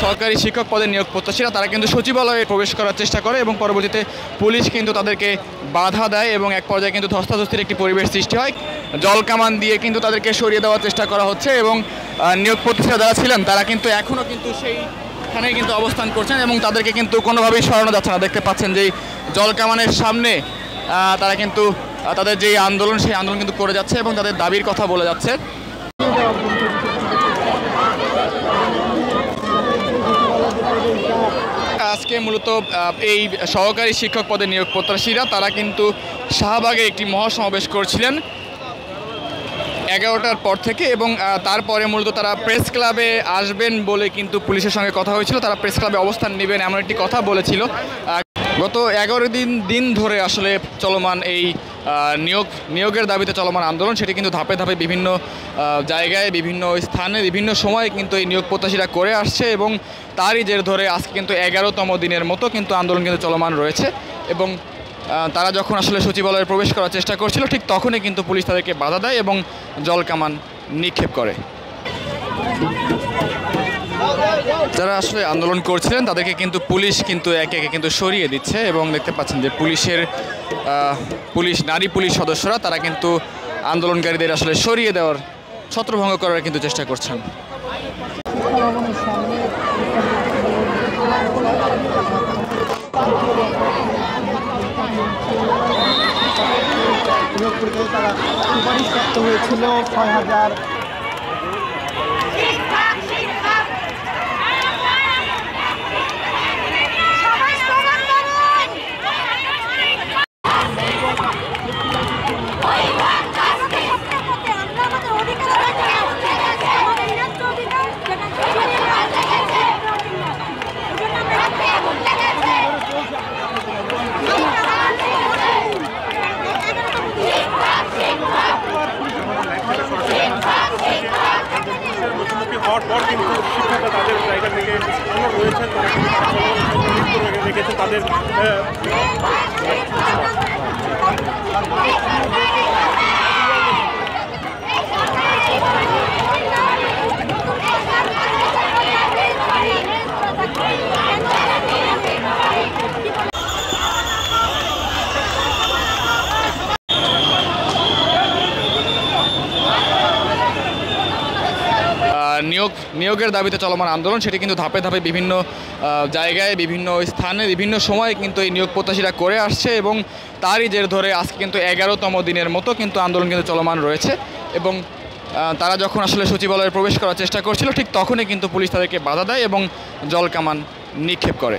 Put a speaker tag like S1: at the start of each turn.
S1: সরকারি শিক্ষক পদে নিয়োগ প্রত্যাশীরা তারা কিন্তু সচিবালয়ে প্রবেশ করার চেষ্টা করে এবং পরবর্তীতে পুলিশ কিন্তু তাদেরকে বাধা দেয় এবং এক পর্যায়ে কিন্তু ধস্তাধস্তির একটি পরিবেশ সৃষ্টি হয়। জলকামান দিয়ে কিন্তু তাদেরকে সরিয়ে দেওয়ার চেষ্টা করা হচ্ছে এবং নিয়োগ প্রত্যাশীরা যারা ছিলেন তারা কিন্তু এখনও কিন্তু সেইখানেই কিন্তু অবস্থান করছেন এবং তাদেরকে কিন্তু কোনোভাবেই সরানো যাচ্ছে না। দেখতে পাচ্ছেন যে জলকামানের সামনে তারা কিন্তু তাদের যে আন্দোলন সেই আন্দোলন কিন্তু করে যাচ্ছে এবং তাদের দাবির কথা বলে যাচ্ছে। আজকে মূলত এই সহকারী শিক্ষক পদে নিয়োগ প্রত্যাশীরা তারা কিন্তু শাহবাগে একটি মহাসমাবেশ করছিলেন 11টার পর থেকে এবং তারপরে মূলত তারা প্রেস ক্লাবে আসবেন বলে কিন্তু পুলিশের সঙ্গে কথা হয়েছিল। তারা প্রেস ক্লাবে অবস্থান নেবেন এমন একটি কথা বলেছিল। গত 11 দিন ধরে আসলে চলমান এই নিয়োগের দাবিতে চলমান আন্দোলন সেটি কিন্তু ধাপে ধাপে বিভিন্ন জায়গায় বিভিন্ন স্থানে বিভিন্ন সময়ে কিন্তু এই নিয়োগ প্রত্যাশীরা করে আসছে এবং তারই জের ধরে আজকে কিন্তু 11তম দিনের মতো কিন্তু আন্দোলন কিন্তু চলমান রয়েছে এবং তারা যখন আসলে সচিবালয়ে প্রবেশ করার চেষ্টা করছিল ঠিক তখনই কিন্তু পুলিশ তাদেরকে বাধা দেয় এবং জলকামান নিক্ষেপ করে। যারা আসলে আন্দোলন করছিলেন তাদেরকে কিন্তু পুলিশ কিন্তু একে একে কিন্তু সরিয়ে দিচ্ছে এবং দেখতে পাচ্ছেন যে নারী পুলিশ সদস্যরা তারা কিন্তু আন্দোলনকারীদের আসলে সরিয়ে দেওয়ার ছত্রভঙ্গ করার কিন্তু চেষ্টা করছেন।
S2: তারা সুপারিশ প্রাপ্ত হয়েছিল ৬,০০০।
S3: হওয়ার পর কিন্তু শিক্ষকরা তাদের জায়গা থেকে রয়েছেন রেখেছেন তাদের
S1: নিয়োগের দাবিতে চলমান আন্দোলন সেটি কিন্তু ধাপে ধাপে বিভিন্ন জায়গায় বিভিন্ন স্থানে বিভিন্ন সময়ে কিন্তু এই নিয়োগ প্রত্যাশীরা করে আসছে এবং তারই জের ধরে আজকে কিন্তু 11তম দিনের মতো কিন্তু আন্দোলন কিন্তু চলমান রয়েছে এবং তারা যখন আসলে সচিবালয়ে প্রবেশ করার চেষ্টা করছিল ঠিক তখনই কিন্তু পুলিশ তাদেরকে বাধা দেয় এবং জলকামান নিক্ষেপ করে।